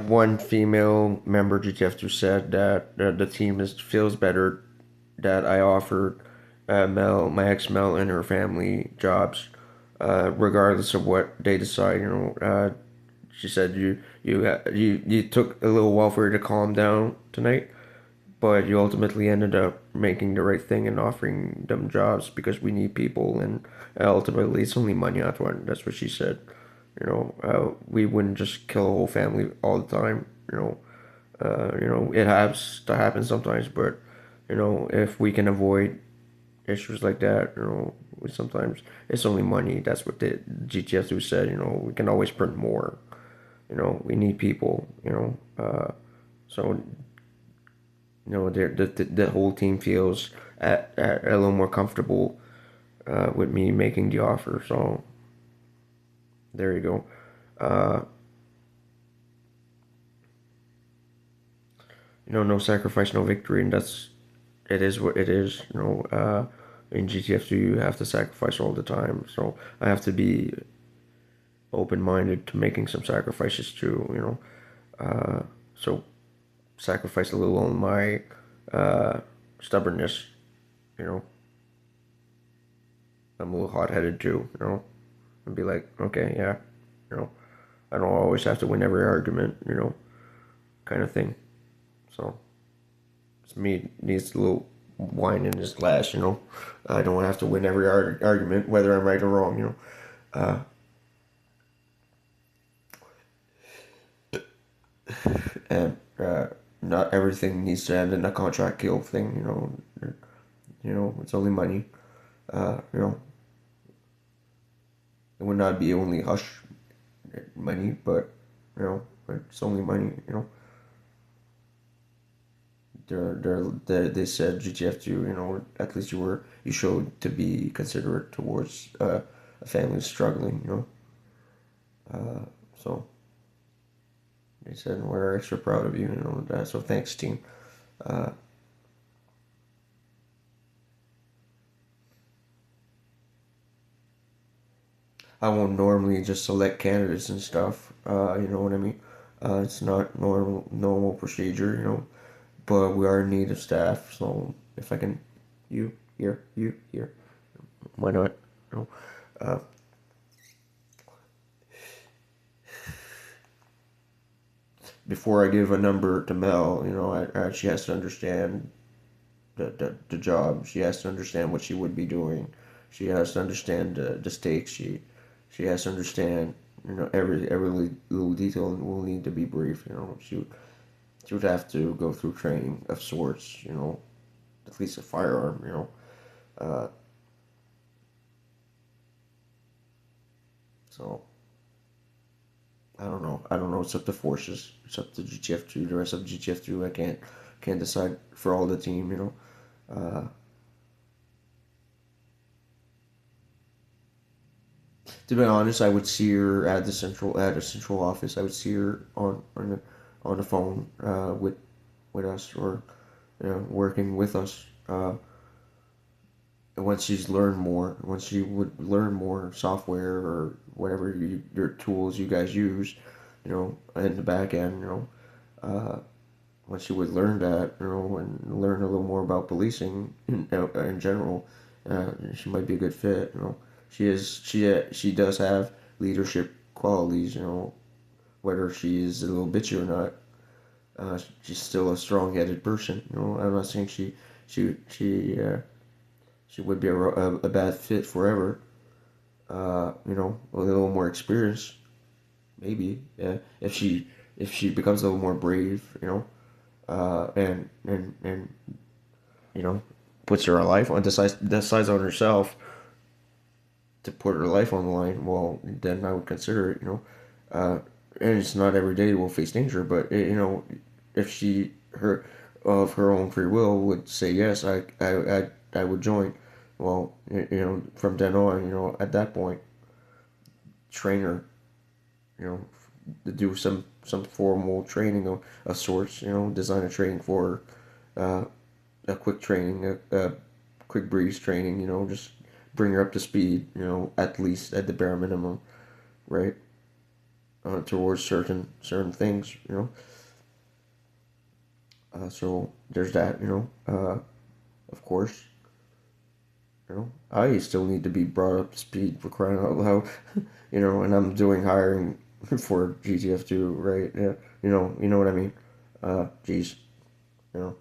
one female member GTF2 said that the team feels better that I offered Mel, my ex Mel, and her family jobs, regardless of what they decide. She said you took a little while for her to calm down tonight, but you ultimately ended up making the right thing and offering them jobs because we need people, and ultimately it's only money, Antoine. That's what she said. We wouldn't just kill a whole family all the time. It has to happen sometimes, but if we can avoid issues like that, we sometimes it's only money. That's what the GTS2 said. We can always print more. We need people. So the whole team feels a little more comfortable with me making the offer. So there you go. Uh, no sacrifice, no victory, and that's it is what it is. In GTF2 you have to sacrifice all the time. So I have to be open minded to making some sacrifices too. So sacrifice a little on my uh, stubbornness. You know, I'm a little hot headed too. And be like, okay, yeah, you know, I don't always have to win every argument. Kind of thing. So it's me needs a little wine in his glass. I don't have to win every argument, whether I'm right or wrong. Uh, and not everything needs to end in a contract kill thing. It's only money. Uh, you know, it would not be only hush money, but it's only money. They said GTF2. At least you showed to be considerate towards a family struggling. So they said we're extra proud of you. So thanks, team. Uh, I won't normally just select candidates and stuff. You know what I mean? It's not normal procedure. But we are in need of staff. So if I can, you here, why not? You know, uh, Before I give a number to Mel, she has to understand the job. She has to understand what she would be doing. She has to understand the stakes. She has to understand. Every little detail will need to be brief. She would have to go through training of sorts. At least a firearm. Uh, so I don't know. I don't know. It's up to forces. It's up to GTF2. The rest of GTF2. I can't decide for all the team. Uh, to be honest, I would see her at a central office. I would see her on the phone with us, or working with us. Once she would learn more software or whatever your tools you guys use, in the back end, once she would learn that, and learn a little more about policing in general, she might be a good fit. She does have leadership qualities. Whether she is a little bitchy or not, she's still a strong-headed person. I'm not saying she would be a bad fit forever. With a little more experience, maybe. If she becomes a little more brave, and you know, puts her life on decides on herself to put her life on the line, well, then I would consider it. And it's not every day we'll face danger, but if she her of her own free will would say yes, I would join. Well, from then on, at that point, train her, you know, to do some formal training of sorts. Design a training for uh, a quick training, a quick breeze training. Just bring her up to speed. At least at the bare minimum, right? towards certain things, so there's that, of course, I still need to be brought up to speed for crying out loud, and I'm doing hiring for GTF2, right? Yeah, you know what I mean. Geez, you know,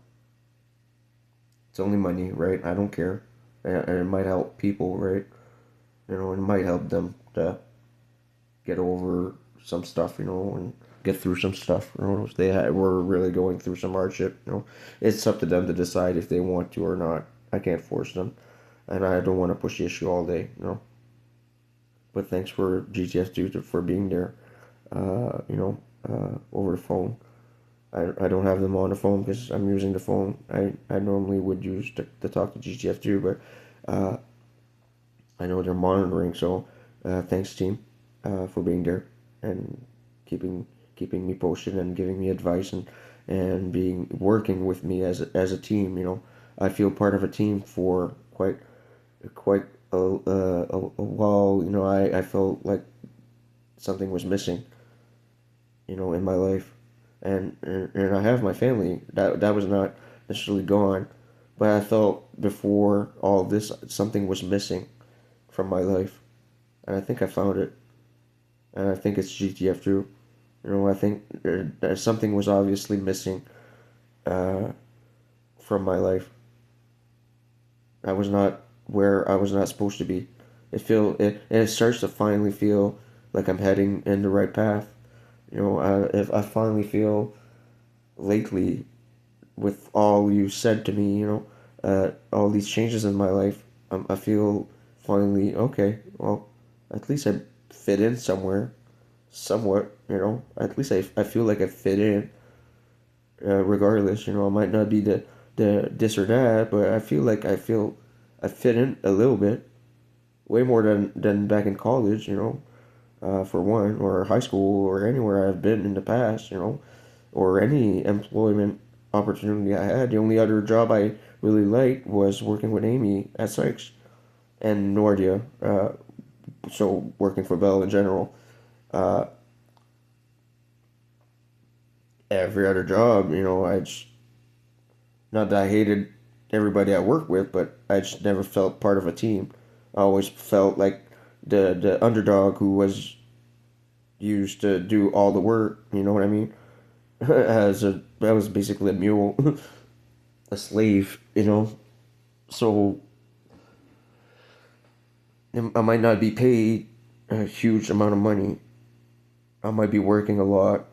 it's only money, right? I don't care, and it might help people, right? It might help them to get over some stuff, and get through some stuff. If were really going through some hardship, it's up to them to decide if they want to or not. I can't force them, and I don't want to push the issue all day. But thanks for GTS dude for being there, over the phone. I don't have them on the phone because I'm using the phone I normally would use to talk to GTF2, but I know they're monitoring. So thanks team, for being there and keeping keeping me posted and giving me advice and being working with me as a team. I feel part of a team for quite a while. I felt like something was missing, in my life, and I have my family that was not necessarily gone, but I felt before all this something was missing from my life, and I think I found it, and I think it's GTF2. I think something was obviously missing uh, from my life. I was not where I was not supposed to be. And it starts to finally feel like I'm heading in the right path. If I finally feel lately with all you said to me, all these changes in my life, I feel finally okay. Well, at least I fit in somewhere, somewhat. At least I feel like I fit in. Regardless, I might not be the this or that, but I fit in a little bit, way more than back in college. For one, or high school, or anywhere I've been in the past. Or any employment opportunity I had. The only other job I really liked was working with Amy at Sykes and Nordia. So working for Bell in general. Uh, every other job, I just, not that I hated everybody I worked with, but I just never felt part of a team. I always felt like the underdog who was used to do all the work. You know what I mean? I was basically a mule, a slave. So I might not be paid a huge amount of money. I might be working a lot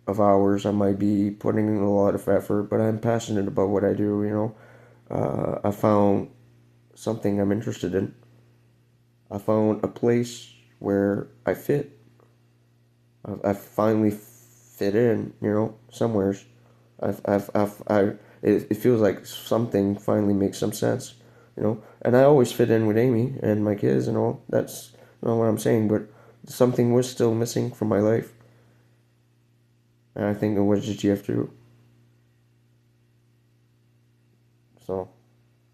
of hours. I might be putting in a lot of effort, but I'm passionate about what I do. I found something I'm interested in. I found a place where I fit. I finally fit in. Somewheres. It feels like something finally makes some sense. And I always fit in with Amy and my kids and all. That's not what I'm saying, but something was still missing from my life, and I think it was just GF2. So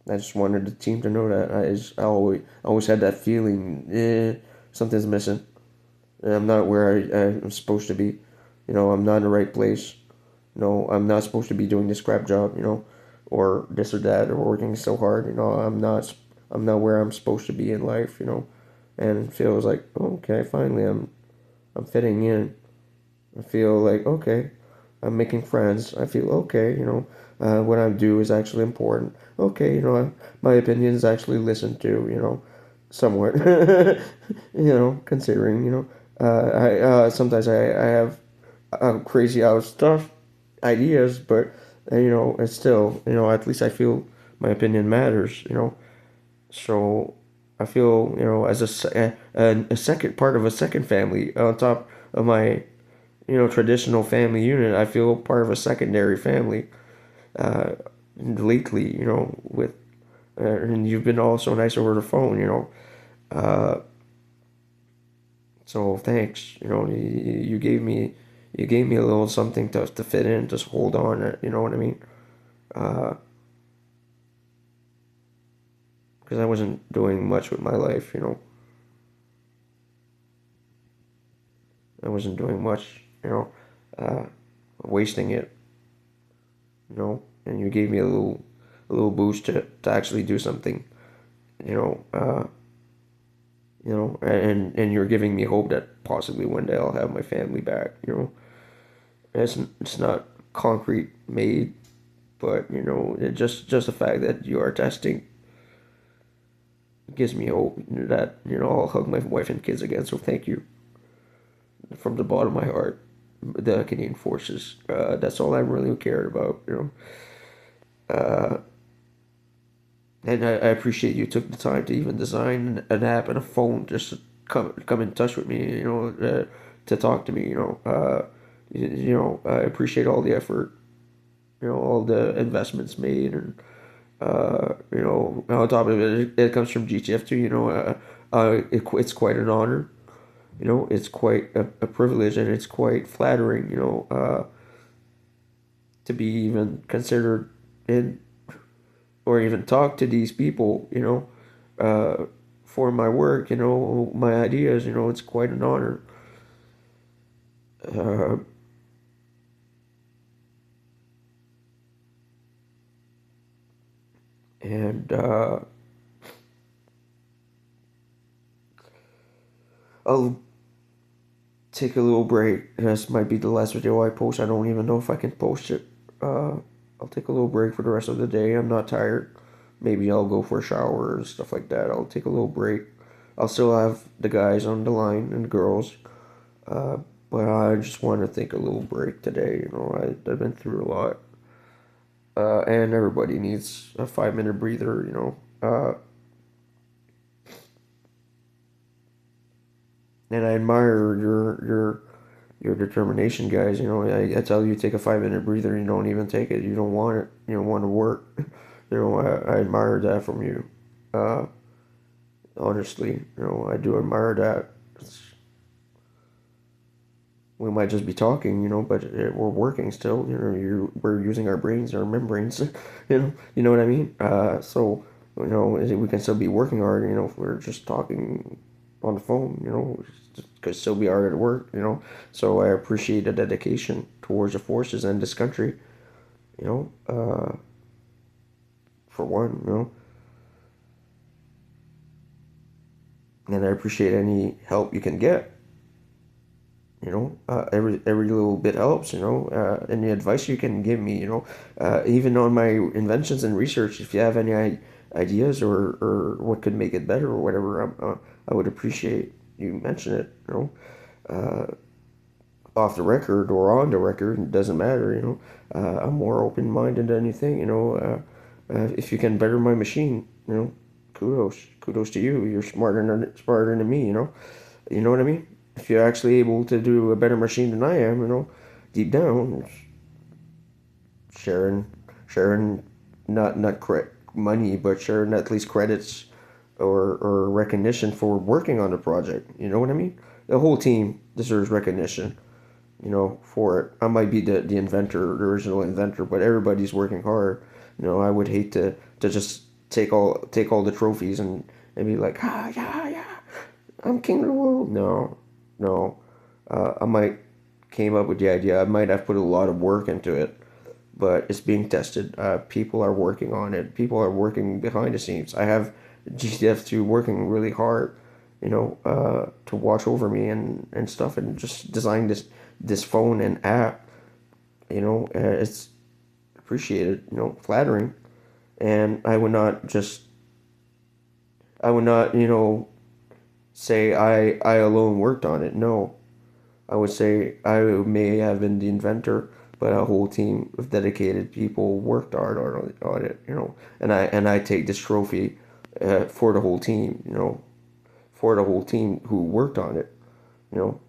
I just wanted the team to know that I always had that feeling, something's missing. And I'm not where I'm supposed to be. I'm not in the right place. I'm not supposed to be doing this crap job. Or this or that, or working so hard. I'm not where I'm supposed to be in life. And it feels like, okay, finally I'm fitting in. I feel like, okay, I'm making friends. I feel okay, what I do is actually important. Okay, my opinion is actually listened to, somewhat. Considering, I sometimes I have crazy out stuff, ideas, but it's still, at least I feel my opinion matters. So I feel, as a second part of a second family on top of my traditional family unit. I feel part of a secondary family. Uh, lately, with and you've been all so nice over the phone. Uh, so thanks. You gave me a little something to fit in, just hold on. You know what I mean? Because I wasn't doing much with my life. I wasn't doing much, uh, wasting it, and you gave me a little boost to actually do something, you know, uh, and you're giving me hope that possibly one day I'll have my family back, It's not concrete made, but it just the fact that you are testing gives me hope that I'll hug my wife and kids again. So thank you from the bottom of my heart, the Canadian Forces. That's all I really cared about, And I appreciate you took the time to even design an app and a phone just to come in touch with me, to talk to me, I appreciate all the effort, all the investments made, and on top of it, it comes from GTF too. It's quite an honor. It's quite a privilege, and it's quite flattering. To be even considered in or even talk to these people. For my work. My ideas. It's quite an honor. Uh, and I'll take a little break. This might be the last video I post. I don't even know if I can post it. Uh, I'll take a little break for the rest of the day. I'm not tired. Maybe I'll go for a shower and stuff like that. I'll take a little break. I'll still have the guys on the line and the girls. Uh, but I just want to take a little break today. I've been through a lot. And everybody needs a 5 minute breather. And I admire your determination, guys. I tell you, take a 5 minute breather, and you don't even take it. You don't want it. You don't want to work. I admire that from you. Uh, Honestly, I do admire that. We might just be talking, but we're working still. We're using our brains, our membranes. You know what I mean. So we can still be working hard. If we're just talking on the phone. Could still be hard at work. So I appreciate the dedication towards the forces and this country. You know, for one. And I appreciate any help you can get. Every little bit helps. Any advice you can give me. Even on my inventions and research, if you have any ideas or what could make it better or whatever, I would appreciate you mention it. Off the record or on the record, it doesn't matter. I'm more open minded than anything. If you can better my machine, kudos to you. You're smarter than me. You know what I mean? If you're actually able to do a better machine than I am, deep down, sharing, sharing, not money, but sharing at least credits or recognition for working on the project. You know what I mean? The whole team deserves recognition. For it. I might be the inventor, the original inventor, but everybody's working hard. I would hate to just take all the trophies and be like, yeah, yeah, I'm king of the world. No, no. I might came up with the idea. I might have put a lot of work into it, but it's being tested. People are working on it. People are working behind the scenes. I have GTF2 working really hard, to watch over me and stuff, and just design this phone and app. It's appreciated. Flattering, and I would not, say I alone worked on it. No, I would say I may have been the inventor, but a whole team of dedicated people worked hard on it. And I take this trophy for the whole team. For the whole team who worked on it. You know,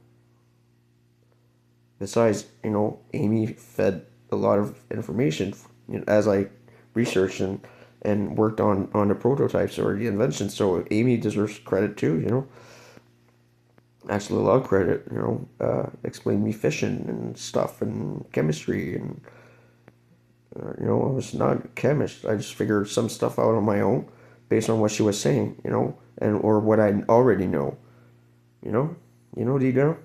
Besides, Amy fed a lot of information, as I researched and worked on the prototypes or the inventions. So Amy deserves credit too. Actually, a lot of credit. Explained me fission and stuff and chemistry and I was not a chemist. I just figured some stuff out on my own based on what she was saying. And or what I already know. You know, deep down.